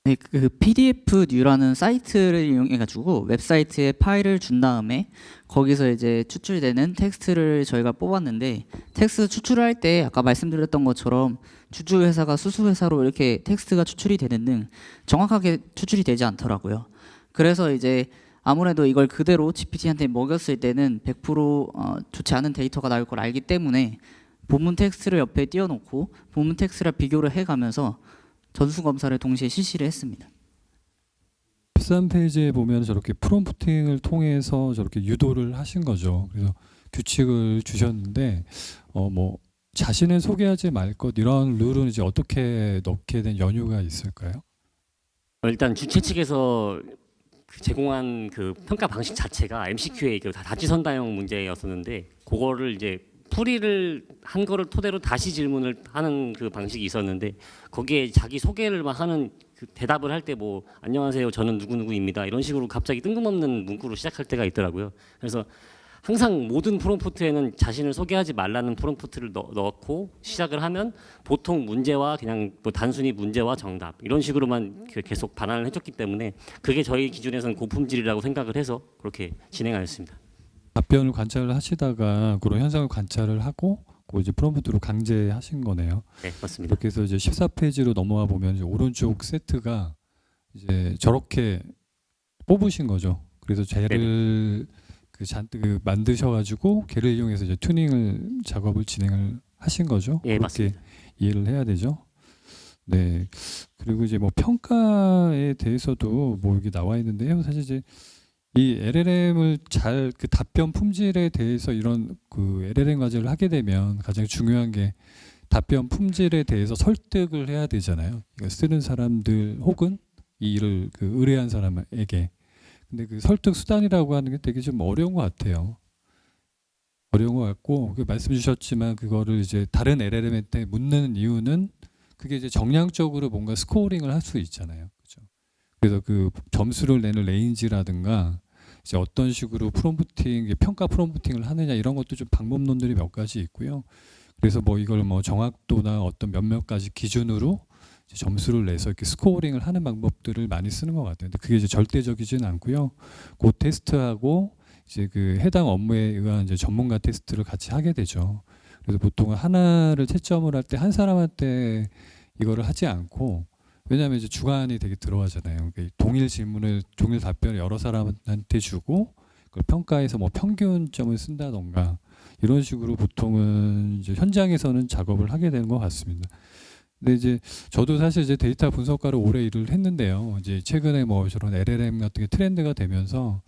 네, 그 PDF New라는 사이트를 이용해 가지고 웹사이트에 파일을 준 다음에 거기서 이제 추출되는 텍스트를 저희가 뽑았는데, 텍스트 추출을 할 때 아까 말씀드렸던 것처럼 주주 회사가 수수 회사로 이렇게 텍스트가 추출이 되는 등 정확하게 추출이 되지 않더라고요. 그래서 이제 아무래도 이걸 그대로 GPT한테 먹였을 때는 100% 좋지 않은 데이터가 나올 걸 알기 때문에 본문 텍스트를 옆에 띄워놓고 본문 텍스트랑 비교를 해가면서 전수 검사를 동시에 실시를 했습니다. 13페이지에 보면 저렇게 프롬프팅을 통해서 저렇게 유도를 하신 거죠. 그래서 규칙을 주셨는데 뭐 자신을 소개하지 말 것 이런 룰은 이제 어떻게 넣게 된 연유가 있을까요? 일단 주최 측에서 제공한 그 평가 방식 자체가 MCQA 그 다지선다형 문제였었는데, 그거를 이제 풀이를 한 거를 토대로 다시 질문을 하는 그 방식이 있었는데, 거기에 자기 소개를 막 하는 그 대답을 할 때 뭐 안녕하세요 저는 누구누구입니다 이런 식으로 갑자기 뜬금없는 문구로 시작할 때가 있더라고요. 그래서 항상 모든 프롬프트에는 자신을 소개하지 말라는 프롬프트를 넣고 시작을 하면 보통 문제와 그냥 뭐 단순히 문제와 정답 이런 식으로만 계속 반환을 해줬기 때문에 그게 저희 기준에서는 고품질이라고 생각을 해서 그렇게 진행하였습니다. 답변을 관찰을 하시다가 그런 현상을 관찰을 하고 그 이제 프롬프트로 강제하신 거네요. 네, 맞습니다. 이렇게 해서 이제 14페이지로 넘어와 보면 이제 오른쪽 세트가 이제 저렇게 뽑으신 거죠. 그래서 쟤를 잔뜩 만드셔가지고 걔를 이용해서 이제 튜닝을 작업을 진행을 하신 거죠. 예, 그렇게 맞습니다. 이해를 해야 되죠. 네. 그리고 이제 뭐 평가에 대해서도 뭐 여기 나와 있는데요. 사실 이제 이 LLM을 잘 그 답변 품질에 대해서 이런 그 LLM 과제를 하게 되면 가장 중요한 게 답변 품질에 대해서 설득을 해야 되잖아요. 그러니까 쓰는 사람들 혹은 이 일을 그 의뢰한 사람에게. 근데 그 설득 수단이라고 하는 게 되게 좀 어려운 것 같아요. 어려운 것 같고 그 말씀 주셨지만 그거를 이제 다른 LLM한테 묻는 이유는 그게 이제 정량적으로 뭔가 스코어링을 할 수 있잖아요. 그렇죠? 그래서 그 점수를 내는 레인지라든가 이제 어떤 식으로 프롬프팅, 평가 프롬프팅을 하느냐 이런 것도 좀 방법론들이 몇 가지 있고요. 그래서 뭐 이걸 뭐 정확도나 어떤 몇몇 가지 기준으로 이제 점수를 내서 이렇게 스코어링을 하는 방법들을 많이 쓰는 것 같아요. 근데 그게 이제 절대적이지는 않고요. 그 테스트하고 이제 그 해당 업무에 의한 이제 전문가 테스트를 같이 하게 되죠. 그래서 보통 하나를 채점을 할 때 한 사람한테 이거를 하지 않고, 왜냐하면 이제 주관이 되게 들어가잖아요. 그러니까 동일 질문을 동일 답변을 여러 사람한테 주고 그걸 평가해서 뭐 평균점을 쓴다던가 이런 식으로 보통은 이제 현장에서는 작업을 하게 되는 것 같습니다. 근데 이제 저도 사실 이제 데이터 분석가로 오래 일을 했는데요. 이제 최근에 뭐 저런 LLM 같은 게 트렌드가 되면서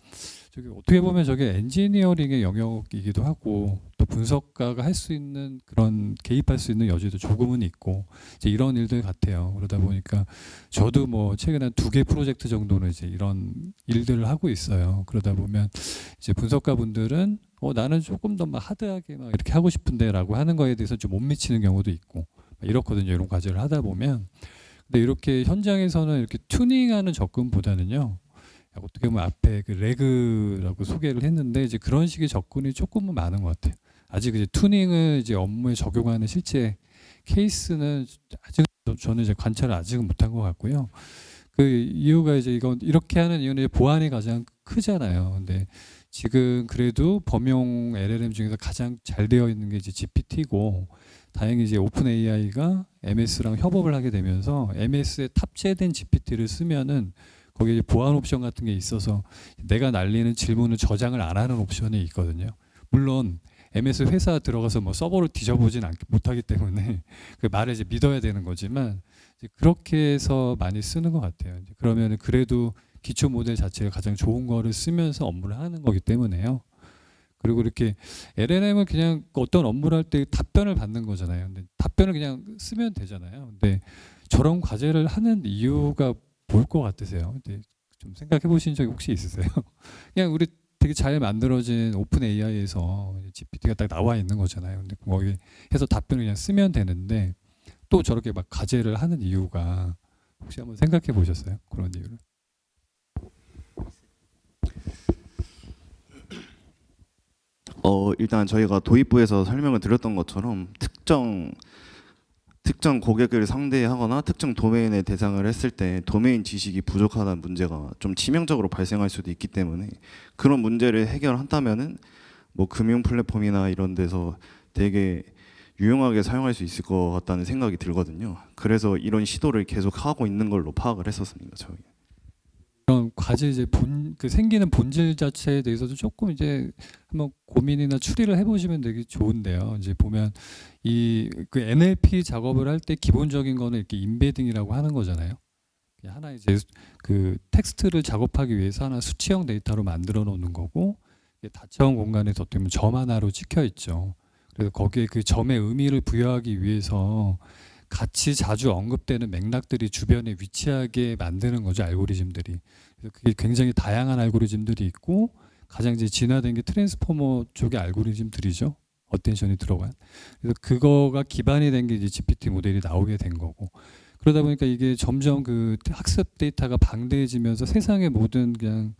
저기 어떻게 보면 저게 엔지니어링의 영역이기도 하고 또 분석가가 할 수 있는 그런 개입할 수 있는 여지도 조금은 있고 이제 이런 일들 같아요. 그러다 보니까 저도 뭐 최근에 한 2개 프로젝트 정도는 이제 이런 일들을 하고 있어요. 그러다 보면 이제 분석가 분들은 나는 조금 더 막 하드하게 막 이렇게 하고 싶은데라고 하는 거에 대해서 좀 못 미치는 경우도 있고 이렇거든요. 이런 과제를 하다 보면. 근데 이렇게 현장에서는 이렇게 튜닝하는 접근보다는요. 어떻게 보면 앞에 그 레그라고 소개를 했는데 이제 그런 식의 접근이 조금은 많은 것 같아요. 아직 이제 튜닝을 이제 업무에 적용하는 실제 케이스는 아직 저는 이제 관찰을 아직은 못한 것 같고요. 그 이유가 이제 이건 이렇게 하는 이유는 이제 보안이 가장 크잖아요. 근데 지금 그래도 범용 LLM 중에서 가장 잘 되어 있는 게 이제 GPT고, 다행히 이제 오픈 AI가 MS랑 협업을 하게 되면서 MS에 탑재된 GPT를 쓰면은 거기에 보안 옵션 같은 게 있어서 내가 날리는 질문을 저장을 안 하는 옵션이 있거든요. 물론 MS 회사 들어가서 뭐 서버를 뒤져보진 못하기 때문에 그 말을 이제 믿어야 되는 거지만 이제 그렇게 해서 많이 쓰는 것 같아요. 그러면 그래도 기초 모델 자체가 가장 좋은 거를 쓰면서 업무를 하는 거기 때문에요. 그리고 이렇게 LLM을 그냥 어떤 업무를 할 때 답변을 받는 거잖아요. 근데 답변을 그냥 쓰면 되잖아요. 근데 저런 과제를 하는 이유가 뭘 것 같으세요? 근데 좀 생각해 보신 적이 혹시 있으세요? 그냥 우리 되게 잘 만들어진 오픈 AI에서 GPT가 딱 나와 있는 거잖아요. 근데 거기 해서 답변을 그냥 쓰면 되는데 또 저렇게 막 과제를 하는 이유가 혹시 한번 생각해 보셨어요? 그런 이유를? 일단 저희가 도입부에서 설명을 드렸던 것처럼 특정 고객을 상대하거나 특정 도메인의 대상을 했을 때 도메인 지식이 부족하다는 문제가 좀 치명적으로 발생할 수도 있기 때문에 그런 문제를 해결한다면은 뭐 금융 플랫폼이나 이런 데서 되게 유용하게 사용할 수 있을 것 같다는 생각이 들거든요. 그래서 이런 시도를 계속 하고 있는 걸로 파악을 했었습니다. 저희. 그런 과제 이제 그 생기는 본질 자체에 대해서도 조금 이제 한번 고민이나 추리를 해보시면 되게 좋은데요. 이제 보면 이 그 NLP 작업을 할 때 기본적인 거는 이렇게 인베딩이라고 하는 거잖아요. 하나 이제 그 텍스트를 작업하기 위해서 하나 수치형 데이터로 만들어 놓는 거고 다차원 공간에서 어떻게 보면 점 하나로 찍혀 있죠. 그래서 거기에 그 점의 의미를 부여하기 위해서 같이 자주 언급되는 맥락들이 주변에 위치하게 만드는 거죠, 알고리즘들이. 그래서 그게 굉장히 다양한 알고리즘들이 있고 가장 이제 진화된 게 트랜스포머 쪽의 알고리즘들이죠. 어텐션이 들어간. 그래서 그거가 기반이 된 게 이제 GPT 모델이 나오게 된 거고. 그러다 보니까 이게 점점 그 학습 데이터가 방대해지면서 세상의 모든 그냥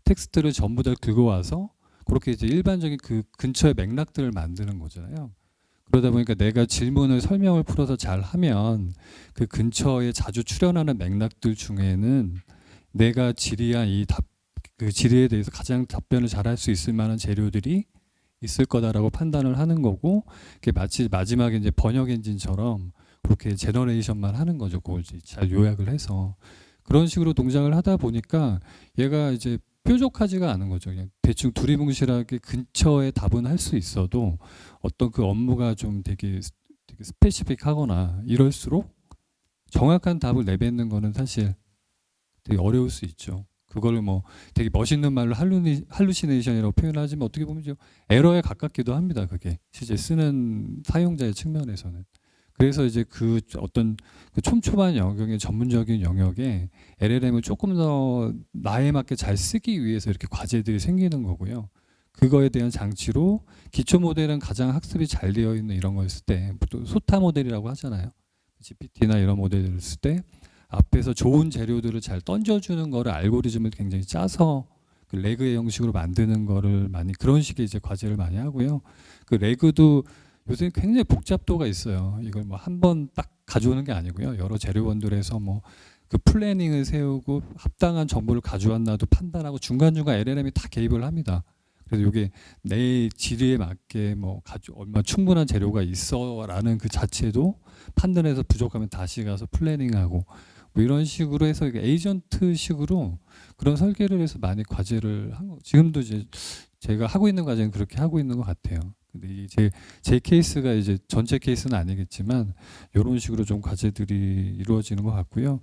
텍스트를 전부 다 긁어와서 그렇게 이제 일반적인 그 근처의 맥락들을 만드는 거잖아요. 그러다 보니까 내가 질문을 설명을 풀어서 잘 하면 그 근처에 자주 출현하는 맥락들 중에는 내가 질의한 그 질의에 대해서 가장 답변을 잘할 수 있을 만한 재료들이 있을 거다라고 판단을 하는 거고, 그게 마치 마지막에 이제 번역 엔진처럼 그렇게 제너레이션만 하는 거죠. 그걸 이제 잘 요약을 해서 그런 식으로 동작을 하다 보니까 얘가 이제 뾰족하지가 않은 거죠. 그냥 대충 두리뭉실하게 근처에 답은 할 수 있어도 어떤 그 업무가 좀 되게 스페시픽하거나 이럴수록 정확한 답을 내뱉는 거는 사실 되게 어려울 수 있죠. 그걸 뭐 되게 멋있는 말로 할루시네이션이라고 표현하지만 어떻게 보면 좀 에러에 가깝기도 합니다. 그게 실제 쓰는 사용자의 측면에서는. 그래서 이제 그 어떤 그 촘촘한 영역의 전문적인 영역에 LLM을 조금 더 나에 맞게 잘 쓰기 위해서 이렇게 과제들이 생기는 거고요. 그거에 대한 장치로 기초 모델은 가장 학습이 잘 되어 있는 이런 걸 쓸 때, 또 소타 모델이라고 하잖아요. GPT나 이런 모델을 쓸 때 앞에서 좋은 재료들을 잘 던져주는 거를 알고리즘을 굉장히 짜서 그 레그의 형식으로 만드는 거를 많이 그런 식의 이제 과제를 많이 하고요. 그 레그도 요새 굉장히 복잡도가 있어요. 이걸 뭐 한 번 딱 가져오는 게 아니고요. 여러 재료원들에서 뭐 그 플래닝을 세우고 합당한 정보를 가져왔나도 판단하고 중간중간 LLM이 다 개입을 합니다. 그래서 이게 내 질의에 맞게 뭐 얼마 충분한 재료가 있어라는 그 자체도 판단해서 부족하면 다시 가서 플래닝하고 뭐 이런 식으로 해서 이게 에이전트식으로 그런 설계를 해서 많이 과제를 한 거. 지금도 이제 제가 하고 있는 과제는 그렇게 하고 있는 것 같아요. 근데 이제 제 케이스가 이제 전체 케이스는 아니겠지만 이런 식으로 좀 과제들이 이루어지는 것 같고요.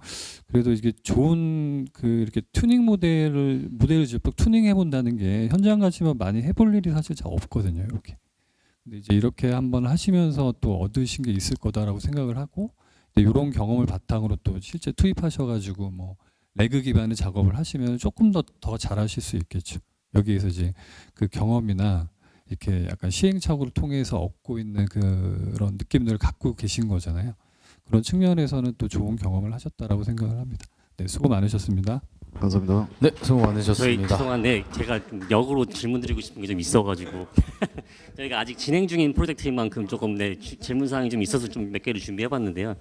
그래도 이게 좋은 그 이렇게 튜닝 모델을 직접 튜닝해 본다는 게 현장 가시면 많이 해볼 일이 사실 잘 없거든요. 이렇게. 근데 이제 이렇게 한번 하시면서 또 얻으신 게 있을 거다라고 생각을 하고 이런 경험을 바탕으로 또 실제 투입하셔가지고 뭐 레그 기반의 작업을 하시면 조금 더 잘하실 수 있겠죠. 여기에서 이제 그 경험이나 이렇게 약간 시행착오를 통해서 얻고 있는 그런 느낌들을 갖고 계신 거잖아요. 그런 측면에서는 또 좋은 경험을 하셨다라고 생각을 합니다. 네, 수고 많으셨습니다. 감사합니다. 네, 수고 저희 많으셨습니다. 죄송한데 제가 역으로 질문 드리고 싶은 게 좀 있어가지고 저희가 아직 진행 중인 프로젝트인 만큼 조금 질문 사항이 좀 있어서 좀 몇 개를 준비해봤는데요.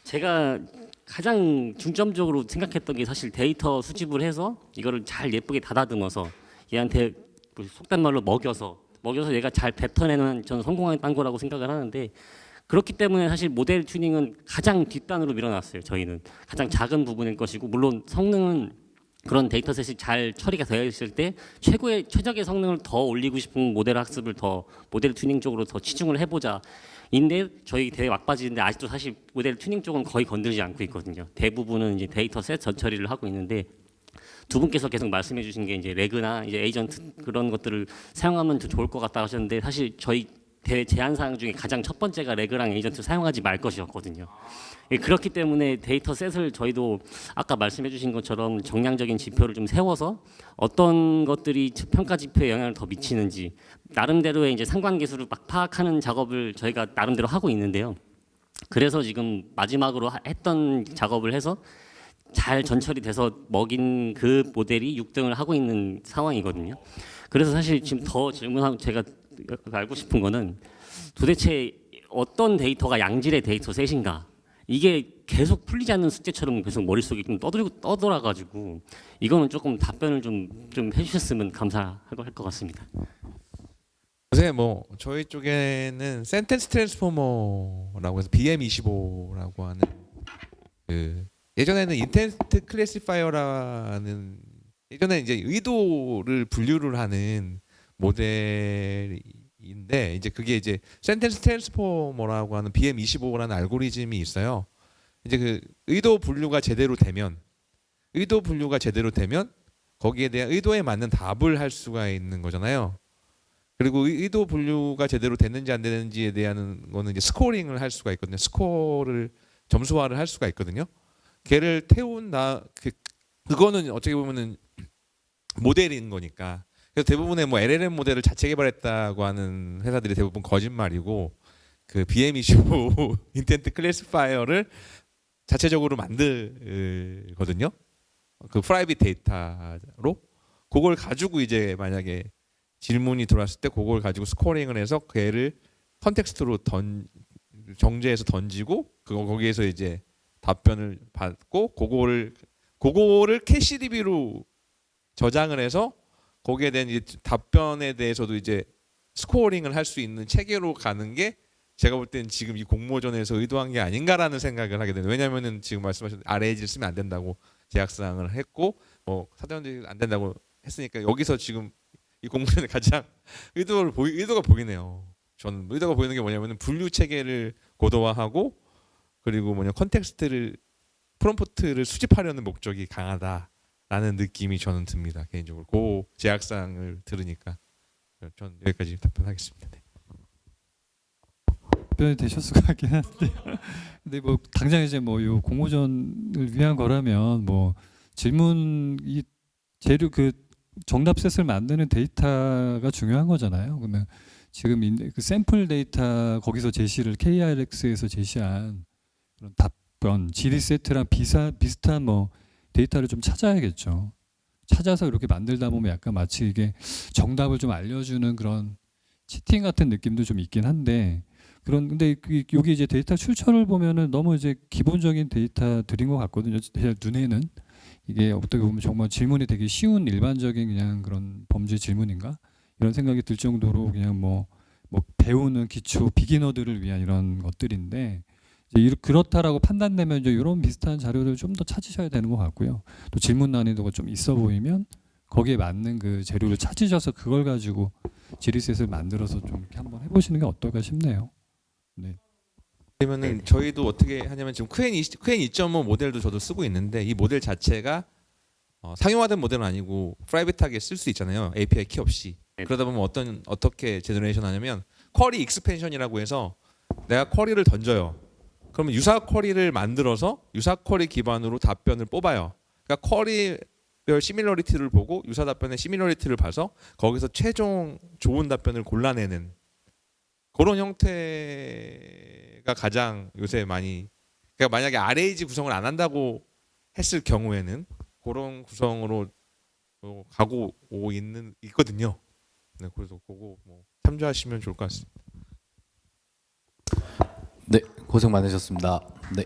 제가 가장 중점적으로 생각했던 게 사실 데이터 수집을 해서 이거를 잘 예쁘게 다다듬어서 얘한테 속된 말로 먹여서 얘가 잘 뱉어내는 저는 성공한 거라고 생각을 하는데 그렇기 때문에 사실 모델 튜닝은 가장 뒷단으로 밀어놨어요. 저희는 가장 작은 부분일 것이고 물론 성능은 그런 데이터셋이 잘 처리가 되어 있을 때 최적의 성능을 더 올리고 싶은 모델 학습을 더 모델 튜닝 쪽으로 더 치중을 해보자. 인데 저희 대회 막바지인데 아직도 사실 모델 튜닝 쪽은 거의 건드리지 않고 있거든요. 대부분은 이제 데이터셋 전처리를 하고 있는데 두 분께서 계속 말씀해 주신 게 이제 레그나 이제 에이전트 그런 것들을 사용하면 더 좋을 것 같다 하셨는데 사실 저희 대회 제한 사항 중에 가장 첫 번째가 레그랑 에이전트 사용하지 말 것이었거든요. 그렇기 때문에 데이터셋을 저희도 아까 말씀해 주신 것처럼 정량적인 지표를 좀 세워서 어떤 것들이 평가 지표에 영향을 더 미치는지 나름대로의 이제 상관계수를 막 파악하는 작업을 저희가 나름대로 하고 있는데요. 그래서 지금 마지막으로 했던 작업을 해서 잘 전철이 돼서 먹인 그 모델이 6등을 하고 있는 상황이거든요. 그래서 사실 지금 더 질문하고 제가 알고 싶은 거는 도대체 어떤 데이터가 양질의 데이터 셋인가 이게 계속 풀리지 않는 숙제처럼 계속 머릿속에 좀 떠돌아가지고 이거는 조금 답변을 좀 해주셨으면 감사할 것 같습니다. 요새 뭐 저희 쪽에는 센텐스 트랜스포머라고 해서 BM25라고 하는 그 예전에는 인텐트 클래시파이어라는 예전에 이제 의도를 분류를 하는 모델인데 이제 그게 이제 센텐스 트랜스포머라고 하는 BM25라는 알고리즘이 있어요. 이제 그 의도 분류가 제대로 되면 거기에 대한 의도에 맞는 답을 할 수가 있는 거잖아요. 그리고 의도 분류가 제대로 됐는지 안 되는지에 대한 거는 이제 스코어링을 할 수가 있거든요. 스코어를 점수화를 할 수가 있거든요. 걔를 태운 그거는 어떻게 보면은 모델인 거니까. 그래서 대부분의 뭐 LLM 모델을 자체 개발했다고 하는 회사들이 대부분 거짓말이고 그 BM25 인텐트 클래시파이어를 자체적으로 만들거든요. 그 프라이빗 데이터로 그걸 가지고 이제 만약에 질문이 들어왔을 때 그걸 가지고 스코어링을 해서 걔를 컨텍스트로 정제해서 던지고 거기에서 이제 답변을 받고 그거를 캐시 DB로 저장을 해서 거기에 대한 이제 답변에 대해서도 이제 스코어링을 할 수 있는 체계로 가는 게 제가 볼 때는 지금 이 공모전에서 의도한 게 아닌가라는 생각을 하게 되는. 왜냐하면은 지금 말씀하신 RAG를 쓰면 안 된다고 제약사항을 했고 뭐 사전들이 안 된다고 했으니까 여기서 지금 이 공모전에 가장 의도가 보이네요. 저는 의도가 보이는 게 뭐냐면은 분류 체계를 고도화하고 그리고 컨텍스트를 프롬프트를 수집하려는 목적이 강하다라는 느낌이 저는 듭니다. 개인적으로 그 제약사항을 들으니까 전 여기까지 답변하겠습니다. 네. 답변이 되셨을 것 같긴 한데 근데 뭐 당장 이제 뭐 요 공모전을 위한 거라면 뭐 질문 이 재료 그 정답셋을 만드는 데이터가 중요한 거잖아요. 그러면 지금 그 샘플 데이터 거기서 제시를 KRX에서 제시한 그런 답변 GD 세트랑 비슷한 뭐 데이터를 좀 찾아야겠죠. 찾아서 이렇게 만들다 보면 약간 마치 이게 정답을 좀 알려주는 그런 치팅 같은 느낌도 좀 있긴 한데 근데 여기 이제 데이터 출처를 보면은 너무 이제 기본적인 데이터 드린 것 같거든요. 제 눈에는 이게 어떻게 보면 정말 질문이 되게 쉬운 일반적인 그냥 그런 범죄 질문인가 이런 생각이 들 정도로 그냥 뭐 배우는 기초 비기너들을 위한 이런 것들인데 이제 그렇다라고 판단되면 이제 이런 비슷한 자료를 좀 더 찾으셔야 되는 것 같고요. 또 질문 난이도가 좀 있어 보이면 거기에 맞는 그 재료를 찾으셔서 그걸 가지고 지리셋을 만들어서 좀 이렇게 한번 해보시는 게 어떨까 싶네요. 네. 그러면은 저희도 어떻게 하냐면 지금 q 2.5 모델도 저도 쓰고 있는데 이 모델 자체가 상용화된 모델은 아니고 프라이빗하게 쓸 수 있잖아요. API 키 없이. 그러다 보면 어떻게 제너레이션 하냐면 쿼리 익스펜션이라고 해서 내가 쿼리를 던져요. 그러면 유사 쿼리를 만들어서 유사 쿼리 기반으로 답변을 뽑아요. 그러니까 쿼리별 시밀러리티를 보고 유사 답변의 시밀러리티를 봐서 거기서 최종 좋은 답변을 골라내는 그런 형태가 가장 요새 많이 그러니까 만약에 RAG 구성을 안 한다고 했을 경우에는 그런 구성으로 가고 있거든요. 네, 그래서 그거 참조하시면 좋을 것 같습니다. 네, 고생 많으셨습니다. 네.